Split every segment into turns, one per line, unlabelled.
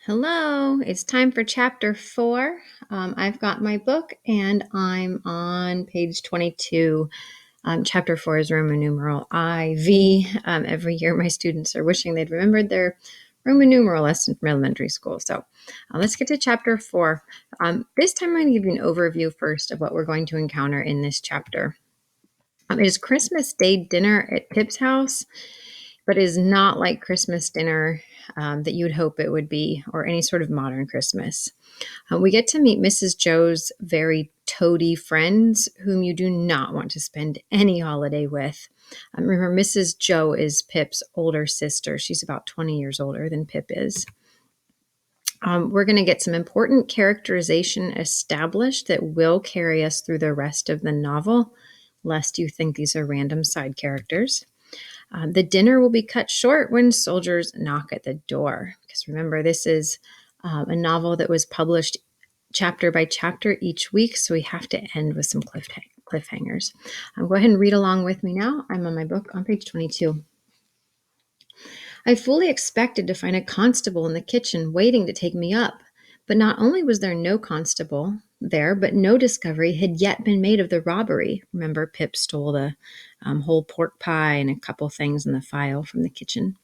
Hello, it's time for chapter 4. I've got my book and I'm on page 22. Chapter 4 is Roman numeral IV. Every year my students are wishing they'd remembered their Roman numeral lesson from elementary school. So let's get to chapter 4. This time I'm going to give you an overview first of what we're going to encounter in this chapter. It is Christmas Day dinner at Pip's house, but it is not like Christmas dinner that you would hope it would be, or any sort of modern Christmas. We get to meet Mrs. Joe's very toady friends, whom you do not want to spend any holiday with. Remember, Mrs. Joe is Pip's older sister. She's about 20 years older than Pip is. We're going to get some important characterization established that will carry us through the rest of the novel, lest you think these are random side characters. The dinner will be cut short when soldiers knock at the door. Because remember, this is a novel that was published chapter by chapter each week, so we have to end with some cliffhangers. Go ahead and read along with me now. I'm on my book on page 22. I fully expected to find a constable in the kitchen waiting to take me up. But not only was there no constable there, but no discovery had yet been made of the robbery. Remember, Pip stole the whole pork pie and a couple things in the file from the kitchen.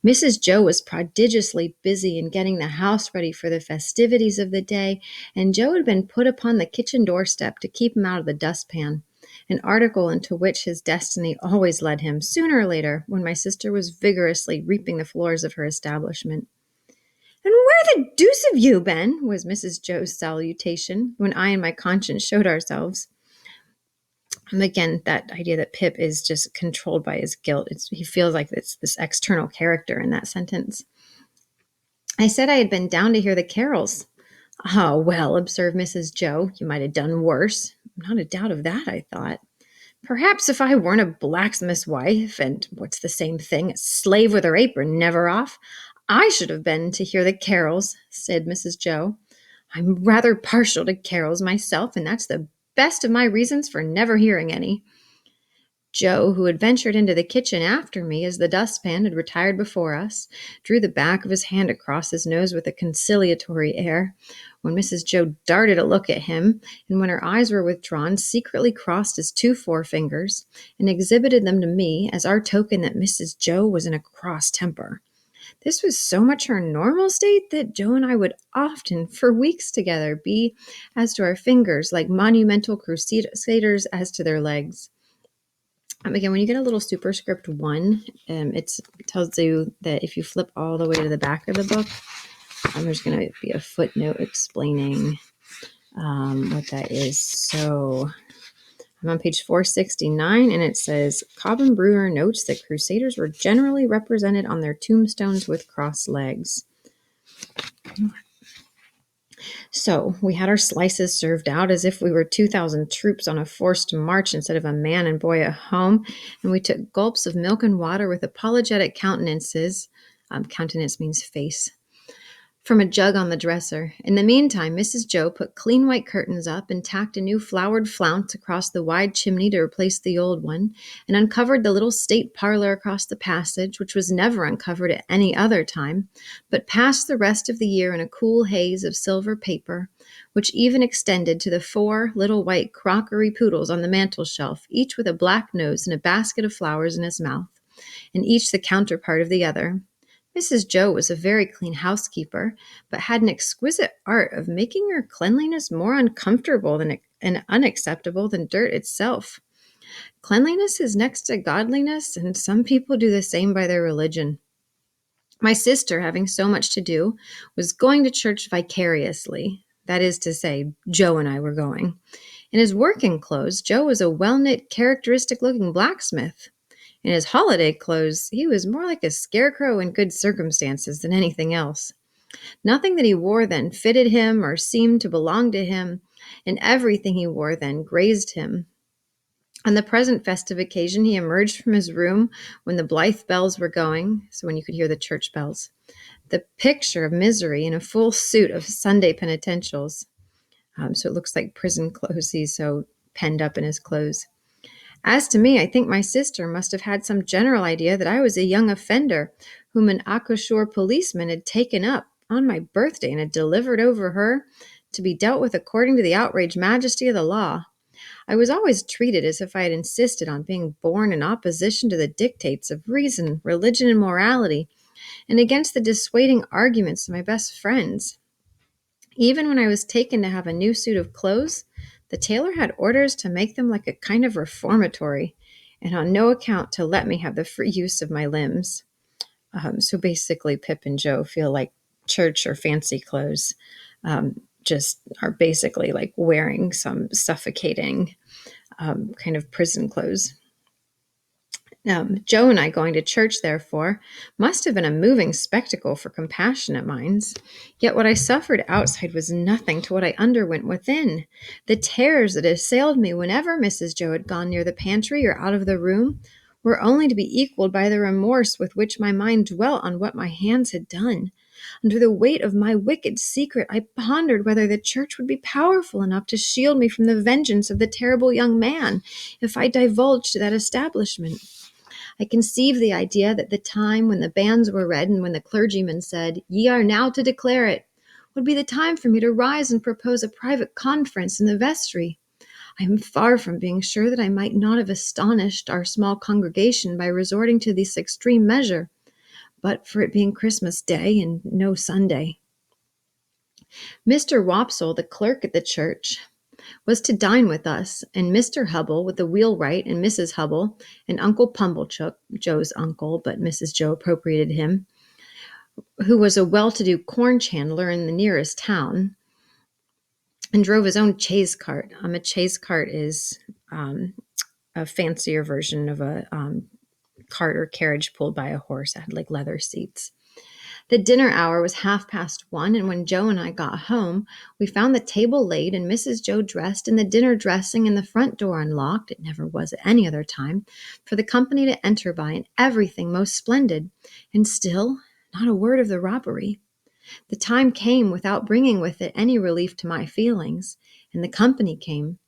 Mrs. Joe was prodigiously busy in getting the house ready for the festivities of the day, and Joe had been put upon the kitchen doorstep to keep him out of the dustpan, an article into which his destiny always led him sooner or later when my sister was vigorously reaping the floors of her establishment. "And where the deuce have you been?" was Mrs. Joe's salutation when I and my conscience showed ourselves. And again, that idea that Pip is just controlled by his guilt. He feels like it's this external character in that sentence. "I said I had been down to hear the carols." "Oh, well," observed Mrs. Joe, "you might have done worse." Not a doubt of that, I thought. "Perhaps if I weren't a blacksmith's wife, and what's the same thing, a slave with her apron never off, I should have been to hear the carols," said Mrs. Joe. "I'm rather partial to carols myself, and that's the best of my reasons for never hearing any." Joe, who had ventured into the kitchen after me as the dustpan had retired before us, drew the back of his hand across his nose with a conciliatory air. When Mrs. Joe darted a look at him, and when her eyes were withdrawn, secretly crossed his 2 forefingers and exhibited them to me as our token that Mrs. Joe was in a cross temper. This was so much her normal state that Joe and I would often, for weeks together, be as to our fingers like monumental crusaders as to their legs. Again, when you get a little superscript 1, it tells you that if you flip all the way to the back of the book, there's going to be a footnote explaining what that is. So I'm on page 469, and it says, Cobham Brewer notes that crusaders were generally represented on their tombstones with crossed legs. So we had our slices served out as if we were 2,000 troops on a forced march instead of a man and boy at home, and we took gulps of milk and water with apologetic countenances. Countenance means face. From a jug on the dresser. In the meantime, Mrs. Joe put clean white curtains up and tacked a new flowered flounce across the wide chimney to replace the old one, and uncovered the little state parlor across the passage, which was never uncovered at any other time, but passed the rest of the year in a cool haze of silver paper, which even extended to the 4 little white crockery poodles on the mantel shelf, each with a black nose and a basket of flowers in his mouth, and each the counterpart of the other. Mrs. Joe was a very clean housekeeper, but had an exquisite art of making her cleanliness more uncomfortable and unacceptable than dirt itself. Cleanliness is next to godliness, and some people do the same by their religion. My sister, having so much to do, was going to church vicariously. That is to say, Joe and I were going. In his working clothes, Joe was a well-knit, characteristic-looking blacksmith. In his holiday clothes, he was more like a scarecrow in good circumstances than anything else. Nothing that he wore then fitted him or seemed to belong to him, and everything he wore then grazed him. On the present festive occasion, he emerged from his room when the blithe bells were going, so when you could hear the church bells, the picture of misery in a full suit of Sunday penitentials. So it looks like prison clothes. He's so penned up in his clothes. As to me, I think my sister must have had some general idea that I was a young offender whom an accoucheur policeman had taken up on my birthday and had delivered over her to be dealt with according to the outraged majesty of the law. I was always treated as if I had insisted on being born in opposition to the dictates of reason, religion, and morality, and against the dissuading arguments of my best friends. Even when I was taken to have a new suit of clothes, the tailor had orders to make them like a kind of reformatory, and on no account to let me have the free use of my limbs. So basically, Pip and Joe feel like church or fancy clothes just are basically like wearing some suffocating kind of prison clothes. Joe and I going to church, therefore, must have been a moving spectacle for compassionate minds. Yet what I suffered outside was nothing to what I underwent within. The terrors that assailed me whenever Mrs. Joe had gone near the pantry or out of the room were only to be equaled by the remorse with which my mind dwelt on what my hands had done. Under the weight of my wicked secret, I pondered whether the church would be powerful enough to shield me from the vengeance of the terrible young man if I divulged that establishment. I conceived the idea that the time when the banns were read and when the clergyman said, "Ye are now to declare it," would be the time for me to rise and propose a private conference in the vestry. I am far from being sure that I might not have astonished our small congregation by resorting to this extreme measure, but for it being Christmas Day and no Sunday. Mr. Wopsle, the clerk at the church, was to dine with us, and Mr. Hubble with the wheelwright and Mrs. Hubble and Uncle Pumblechook, Joe's uncle, but Mrs. Joe appropriated him, who was a well-to-do corn chandler in the nearest town, and drove his own chaise cart. A chaise cart is a fancier version of a cart or carriage pulled by a horse. It had like leather seats. The dinner hour was 1:30, and when Joe and I got home, we found the table laid and Mrs. Joe dressed and the dinner dressing and the front door unlocked, it never was at any other time, for the company to enter by, and everything most splendid. And still, not a word of the robbery. The time came without bringing with it any relief to my feelings, and the company came.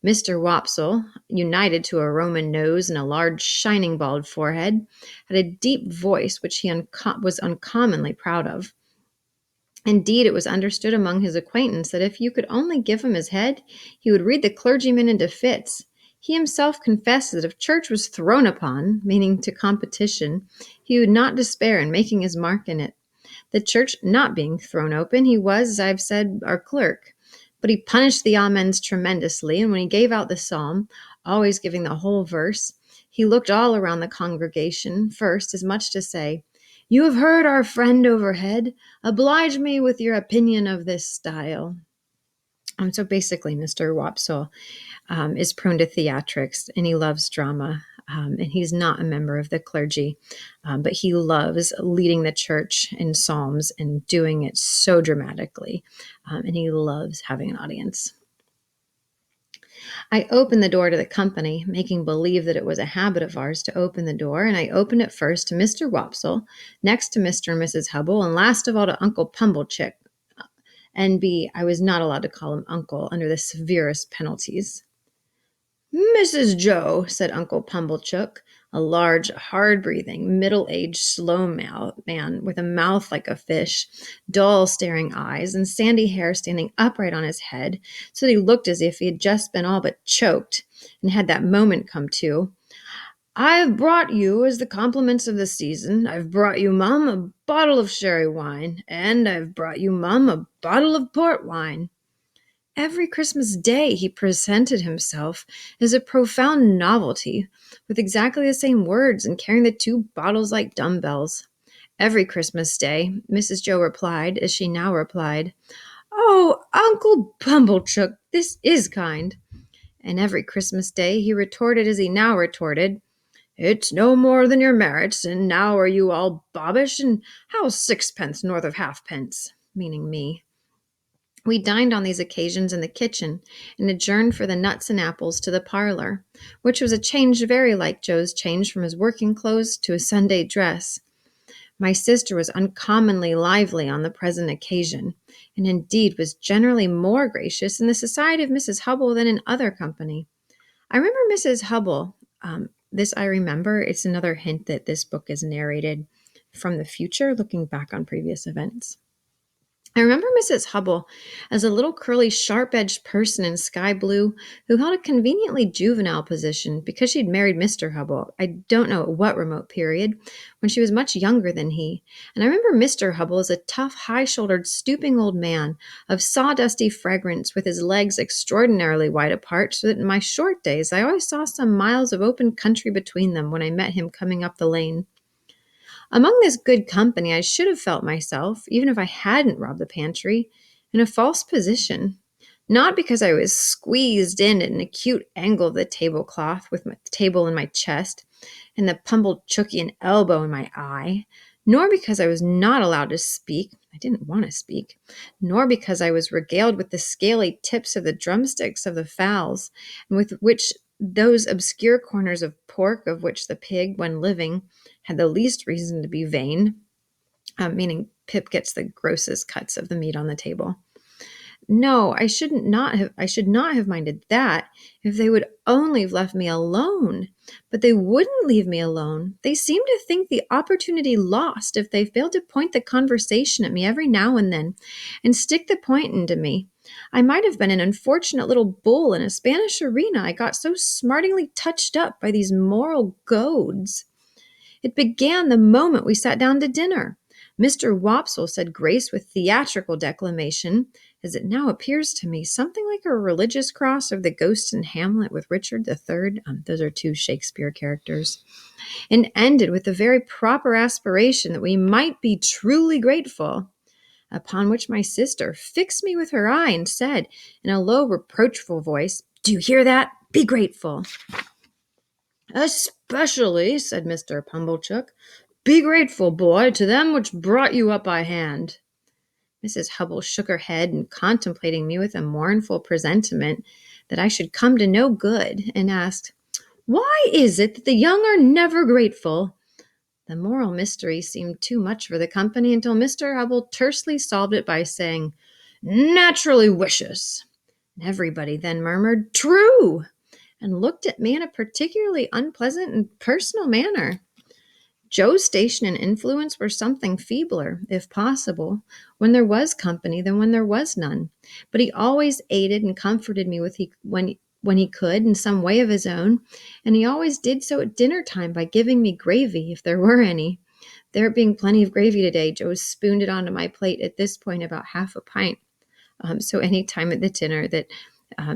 Mr. Wopsle, united to a Roman nose and a large shining bald forehead, had a deep voice which he was uncommonly proud of. Indeed, it was understood among his acquaintance that if you could only give him his head, he would read the clergyman into fits. He himself confessed that if church was thrown upon, meaning to competition, he would not despair in making his mark in it. The church not being thrown open, he was, as I've said, our clerk. But he punished the amens tremendously, and when he gave out the psalm, always giving the whole verse, he looked all around the congregation, first, as much to say, "You have heard our friend overhead. Oblige me with your opinion of this style." So basically, Mr. Wopsle is prone to theatrics, and he loves drama. And he's not a member of the clergy, but he loves leading the church in psalms and doing it so dramatically, and he loves having an audience. I opened the door to the company, making believe that it was a habit of ours to open the door, and I opened it first to Mr. Wopsle, next to Mr. and Mrs. Hubble, and last of all to Uncle Pumblechook. N.B. I was not allowed to call him uncle under the severest penalties. "Mrs. Joe," said Uncle Pumblechook, a large, hard-breathing, middle-aged, slow man with a mouth like a fish, dull, staring eyes, and sandy hair standing upright on his head, so that he looked as if he had just been all but choked, and had that moment come to. "I have brought you, as the compliments of the season, I've brought you, mum, a bottle of sherry wine, and I've brought you, mum, a bottle of port wine." Every Christmas Day he presented himself as a profound novelty, with exactly the same words and carrying the 2 bottles like dumbbells. Every Christmas Day, Mrs. Joe replied, as she now replied, "Oh, Uncle Pumblechook, this is kind." And every Christmas Day he retorted as he now retorted, "It's no more than your merits, and now are you all bobbish, and how's 6 pence north of halfpence?" Meaning me. We dined on these occasions in the kitchen, and adjourned for the nuts and apples to the parlor, which was a change very like Joe's change from his working clothes to his Sunday dress. My sister was uncommonly lively on the present occasion, and indeed was generally more gracious in the society of Mrs. Hubble than in other company. I remember Mrs. Hubble. This I remember. It's another hint that this book is narrated from the future, looking back on previous events. I remember Mrs. Hubble as a little curly, sharp-edged person in sky blue who held a conveniently juvenile position because she'd married Mr. Hubble, I don't know at what remote period, when she was much younger than he. And I remember Mr. Hubble as a tough, high-shouldered, stooping old man of sawdusty fragrance with his legs extraordinarily wide apart, so that in my short days I always saw some miles of open country between them when I met him coming up the lane. Among this good company, I should have felt myself, even if I hadn't robbed the pantry, in a false position. Not because I was squeezed in at an acute angle of the tablecloth with my table in my chest and the Pumblechookian elbow in my eye, nor because I was not allowed to speak, I didn't want to speak, nor because I was regaled with the scaly tips of the drumsticks of the fowls, and with which those obscure corners of pork of which the pig, when living, had the least reason to be vain, meaning Pip gets the grossest cuts of the meat on the table. No, I should not have minded that if they would only have left me alone. But they wouldn't leave me alone. They seemed to think the opportunity lost if they failed to point the conversation at me every now and then and stick the point into me. I might have been an unfortunate little bull in a Spanish arena. I got so smartingly touched up by these moral goads. It began the moment we sat down to dinner. Mr. Wopsle said grace with theatrical declamation, as it now appears to me, something like a religious cross of the Ghost in Hamlet with Richard III. Those are two Shakespeare characters. And ended with the very proper aspiration that we might be truly grateful. Upon which my sister fixed me with her eye and said, in a low, reproachful voice, "Do you hear that? Be grateful." "Especially," said Mr. Pumblechook, "be grateful, boy, to them which brought you up by hand." Mrs. Hubble shook her head and contemplating me with a mournful presentiment that I should come to no good, and asked, "Why is it that the young are never grateful?" The moral mystery seemed too much for the company until Mr. Hubble tersely solved it by saying, "Naturally wishes." And everybody then murmured, "True," and looked at me in a particularly unpleasant and personal manner. Joe's station and influence were something feebler, if possible, when there was company than when there was none. But he always aided and comforted me when he could in some way of his own, and he always did so at dinner time by giving me gravy, if there were any. There being plenty of gravy today, Joe spooned it onto my plate at this point about half a pint. So any time at the dinner that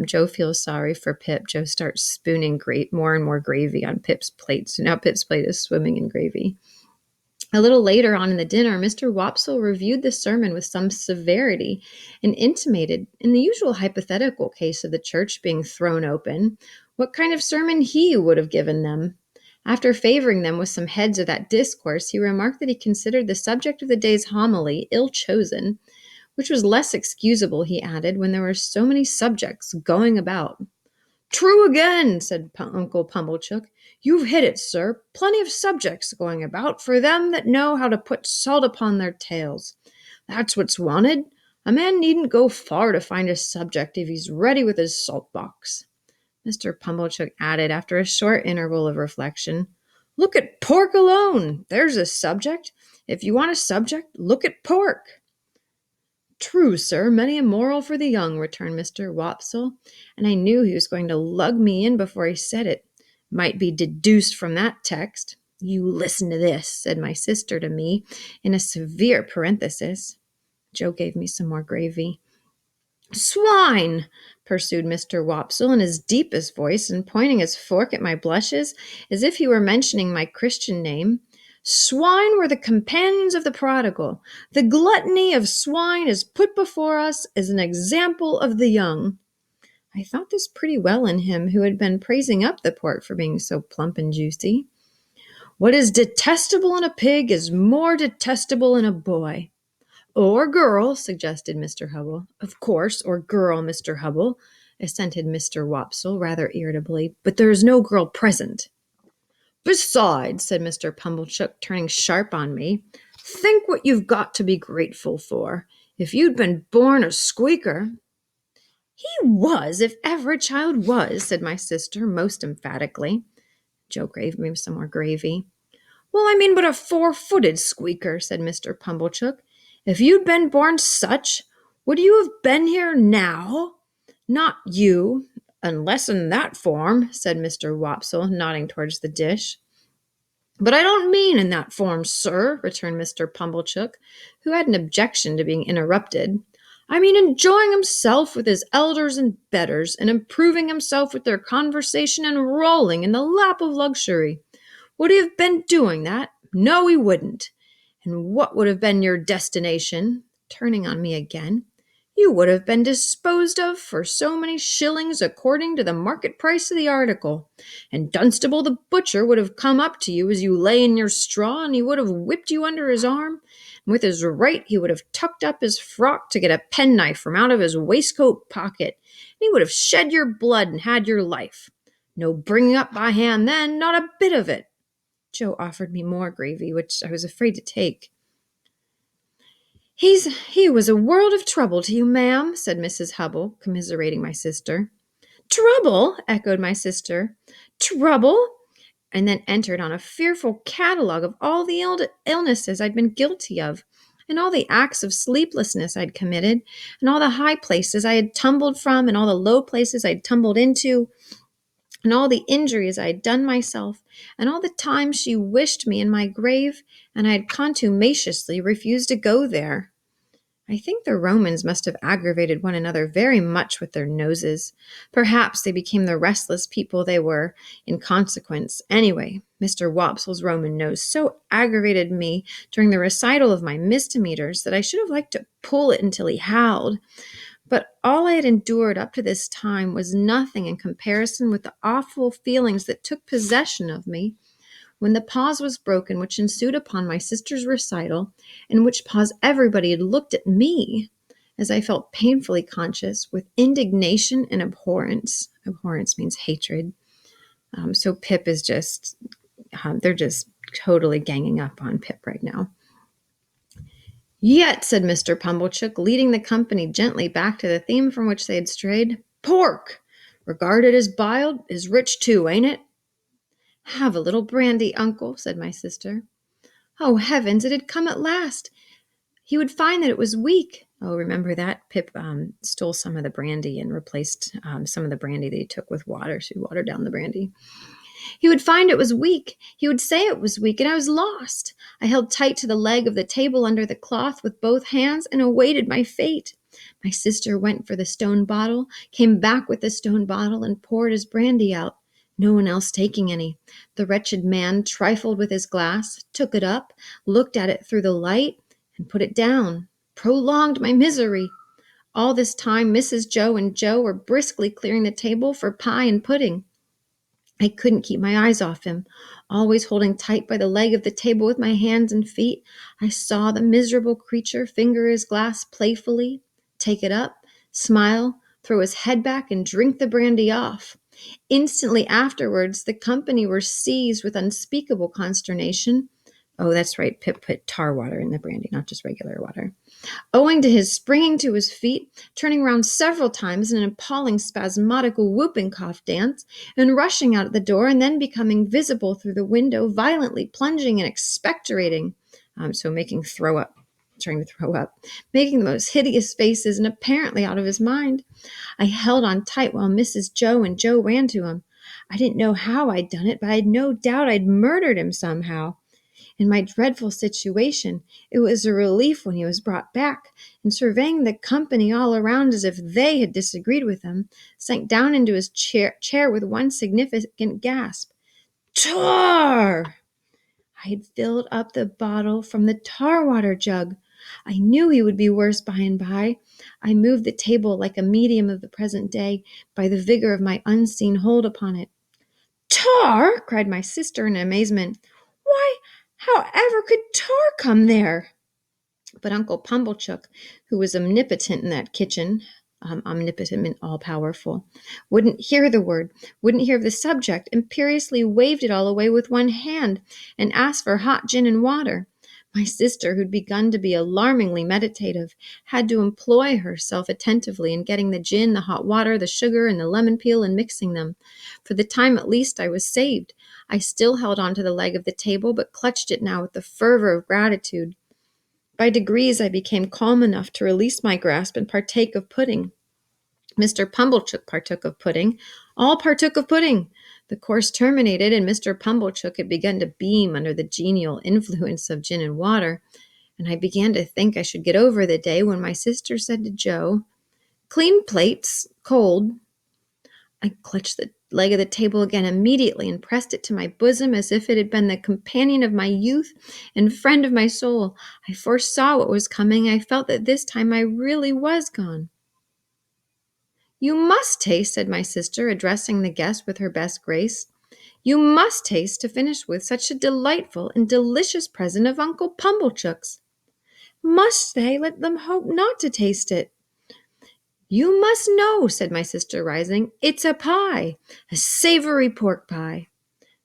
Joe feels sorry for Pip, Joe starts spooning more and more gravy on Pip's plate. So now Pip's plate is swimming in gravy. A little later on in the dinner, Mr. Wopsle reviewed the sermon with some severity and intimated, in the usual hypothetical case of the church being thrown open, what kind of sermon he would have given them. After favoring them with some heads of that discourse, he remarked that he considered the subject of the day's homily ill chosen, which was less excusable, he added, when there were so many subjects going about. "True again," said Uncle Pumblechook. "You've hit it, sir. Plenty of subjects going about for them that know how to put salt upon their tails. That's what's wanted. A man needn't go far to find a subject if he's ready with his salt box." Mr. Pumblechook added, after a short interval of reflection, "Look at pork alone. There's a subject. If you want a subject, look at pork." "True, sir, many a moral for the young," returned Mr. Wopsle, and I knew he was going to lug me in before he said it. "Might be deduced from that text." "You listen to this," said my sister to me in a severe parenthesis. Joe gave me some more gravy. "Swine," pursued Mr. Wopsle in his deepest voice and pointing his fork at my blushes as if he were mentioning my Christian name, "swine were the companions of the prodigal. The gluttony of swine is put before us as an example of the young." I thought this pretty well in him who had been praising up the pork for being so plump and juicy. "What is detestable in a pig is more detestable in a boy." "Or girl," suggested Mr. Hubble. "Of course, or girl, Mr. Hubble," assented Mr. Wopsle rather irritably, "but there is no girl present." "Besides," said Mr. Pumblechook, turning sharp on me, "think what you've got to be grateful for. If you'd been born a squeaker—" "He was, if ever a child was," said my sister most emphatically. Joe gave me some more gravy. "Well, I mean but a 4-footed squeaker," said Mr. Pumblechook. If you'd been born such, would you have been here now? Not you, unless in that form, said Mr. Wopsle, nodding towards the dish. But I don't mean in that form, sir, returned Mr. Pumblechook, who had an objection to being interrupted. I mean enjoying himself with his elders and betters, and improving himself with their conversation and rolling in the lap of luxury. Would he have been doing that? No, he wouldn't. And what would have been your destination? Turning on me again. You would have been disposed of for so many shillings according to the market price of the article. And Dunstable the butcher would have come up to you as you lay in your straw, and he would have whipped you under his arm. And with his right he would have tucked up his frock to get a penknife from out of his waistcoat pocket. And he would have shed your blood and had your life. No bringing up by hand then, not a bit of it. Joe offered me more gravy, which I was afraid to take. He was a world of trouble to you, ma'am, said Mrs. Hubble, commiserating my sister. Trouble? Echoed my sister. Trouble? And then entered on a fearful catalogue of all the illnesses I'd been guilty of, and all the acts of sleeplessness I'd committed, and all the high places I had tumbled from, and all the low places I'd tumbled into, and all the injuries I had done myself, and all the times she wished me in my grave, and I had contumaciously refused to go there. I think the Romans must have aggravated one another very much with their noses. Perhaps they became the restless people they were in consequence. Anyway, Mr. Wopsle's Roman nose so aggravated me during the recital of my misdemeanors that I should have liked to pull it until he howled. But all I had endured up to this time was nothing in comparison with the awful feelings that took possession of me when the pause was broken which ensued upon my sister's recital, in which pause everybody had looked at me, as I felt painfully conscious, with indignation and abhorrence. Abhorrence means hatred. So Pip is they're just totally ganging up on Pip right now. Yet, said Mr. Pumblechook, leading the company gently back to the theme from which they had strayed, pork, regarded as biled, is rich too, ain't it? Have a little brandy, uncle, said my sister. Oh, heavens, it had come at last. He would find that it was weak. Oh, remember that? Pip stole some of the brandy and replaced some of the brandy that he took with water. So he watered down the brandy. He would find it was weak. He would say it was weak, and I was lost. I held tight to the leg of the table under the cloth with both hands and awaited my fate. My sister went for the stone bottle, came back with the stone bottle, and poured his brandy out, no one else taking any. The wretched man trifled with his glass, took it up, looked at it through the light, and put it down. Prolonged my misery. All this time Mrs. Joe and Joe were briskly clearing the table for pie and pudding. I couldn't keep my eyes off him. Always holding tight by the leg of the table with my hands and feet, I saw the miserable creature finger his glass playfully, take it up, smile, throw his head back, and drink the brandy off. Instantly afterwards, the company were seized with unspeakable consternation. Oh, that's right, Pip put tar water in the brandy, not just regular water. Owing to his springing to his feet, turning round several times in an appalling spasmodic whooping cough dance, and rushing out at the door, and then becoming visible through the window, violently plunging and expectorating, trying to throw up, making the most hideous faces, and apparently out of his mind. I held on tight while Mrs. Joe and Joe ran to him. I didn't know how I'd done it, but I'd no doubt I'd murdered him somehow. In my dreadful situation, it was a relief when he was brought back, and surveying the company all around as if they had disagreed with him, sank down into his chair with one significant gasp. Tar! I had filled up the bottle from the tar water jug. I knew he would be worse by and by. I moved the table like a medium of the present day by the vigor of my unseen hold upon it. Tar! Cried my sister in amazement. Why, however could tar come there? But Uncle Pumblechook, who was omnipotent in that kitchen, omnipotent and all-powerful, wouldn't hear the word, wouldn't hear of the subject, imperiously waved it all away with one hand, and asked for hot gin and water. My sister, who'd begun to be alarmingly meditative, had to employ herself attentively in getting the gin, the hot water, the sugar, and the lemon peel, and mixing them. For the time at least I was saved. I still held on to the leg of the table, but clutched it now with the fervor of gratitude. By degrees, I became calm enough to release my grasp and partake of pudding. Mr. Pumblechook partook of pudding. All partook of pudding. The course terminated, and Mr. Pumblechook had begun to beam under the genial influence of gin and water, and I began to think I should get over the day when my sister said to Joe, "Clean plates, cold." I clutched the leg of the table again immediately and pressed it to my bosom as if it had been the companion of my youth and friend of my soul. I foresaw what was coming. I felt that this time I really was gone. "You must taste," said my sister, addressing the guest with her best grace. "You must taste to finish with such a delightful and delicious present of Uncle Pumblechook's." "Must they? Let them hope not to taste it." "You must know," said my sister, rising. "It's a pie, a savory pork pie."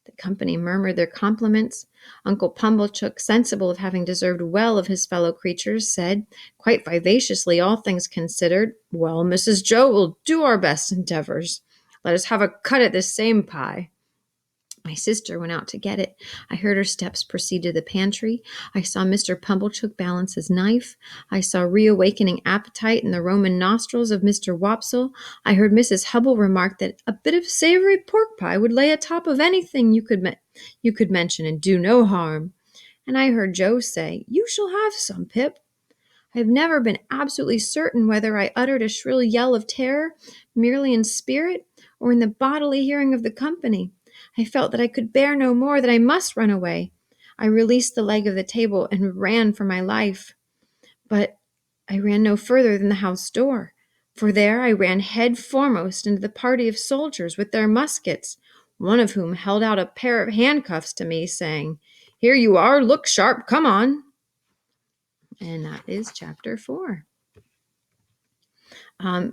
The company murmured their compliments. Uncle Pumblechook, sensible of having deserved well of his fellow creatures, said, quite vivaciously, all things considered, "Well, Mrs. Joe, we'll do our best endeavors. Let us have a cut at this same pie." My sister went out to get it. I heard her steps proceed to the pantry. I saw Mr. Pumblechook balance his knife. I saw reawakening appetite in the Roman nostrils of Mr. Wopsle. I heard Mrs. Hubble remark that a bit of savory pork pie would lay atop of anything you could mention and do no harm. And I heard Joe say, "You shall have some, Pip." I have never been absolutely certain whether I uttered a shrill yell of terror, merely in spirit, or in the bodily hearing of the company. I felt that I could bear no more, that I must run away. I released the leg of the table and ran for my life. But I ran no further than the house door, for there I ran head foremost into the party of soldiers with their muskets, one of whom held out a pair of handcuffs to me, saying, "Here you are, look sharp, come on." And that is chapter 4.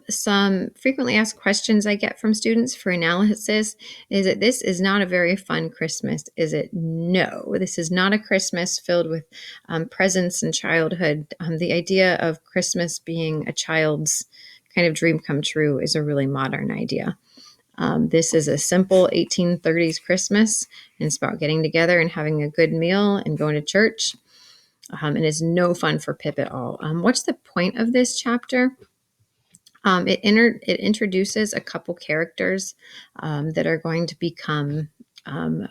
Some frequently asked questions I get from students for analysis is that this is not a very fun Christmas, is it? No, this is not a Christmas filled with presents and childhood. The idea of Christmas being a child's kind of dream come true is a really modern idea. This is a simple 1830s Christmas, and it's about getting together and having a good meal and going to church. And it's no fun for Pip at all. What's the point of this chapter? It introduces a couple characters that are going to become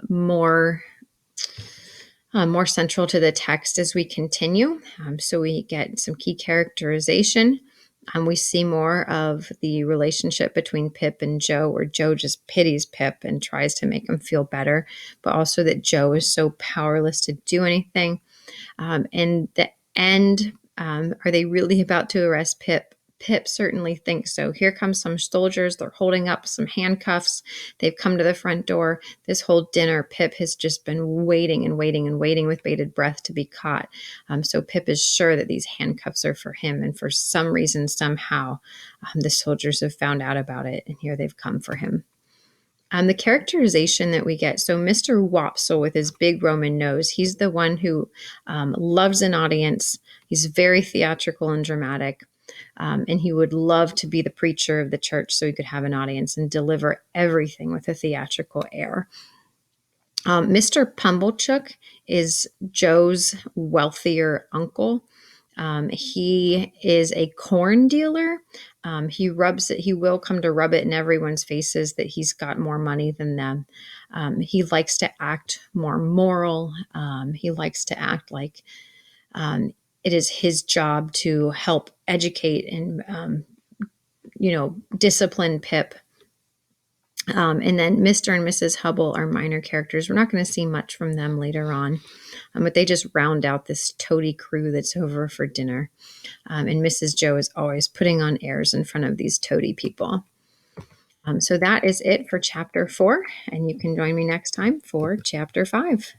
more central to the text as we continue. So we get some key characterization. We see more of the relationship between Pip and Joe, where Joe just pities Pip and tries to make him feel better, but also that Joe is so powerless to do anything. In the end, are they really about to arrest Pip? Pip certainly thinks so. Here come some soldiers. They're holding up some handcuffs. They've come to the front door. This whole dinner, Pip has just been waiting and waiting and waiting with bated breath to be caught. So Pip is sure that these handcuffs are for him. And for some reason, somehow, the soldiers have found out about it. And here they've come for him. The characterization that we get, so Mr. Wopsle with his big Roman nose, he's the one who loves an audience. He's very theatrical and dramatic, and he would love to be the preacher of the church so he could have an audience and deliver everything with a theatrical air. Mr. Pumblechook is Joe's wealthier uncle. He is a corn dealer. He rubs it. He will come to rub it in everyone's faces that he's got more money than them. He likes to act more moral. He likes to act like it is his job to help educate and discipline Pip. And then Mr. and Mrs. Hubble are minor characters. We're not going to see much from them later on, but they just round out this toady crew that's over for dinner. And Mrs. Joe is always putting on airs in front of these toady people. So that is it for chapter 4, and you can join me next time for chapter 5.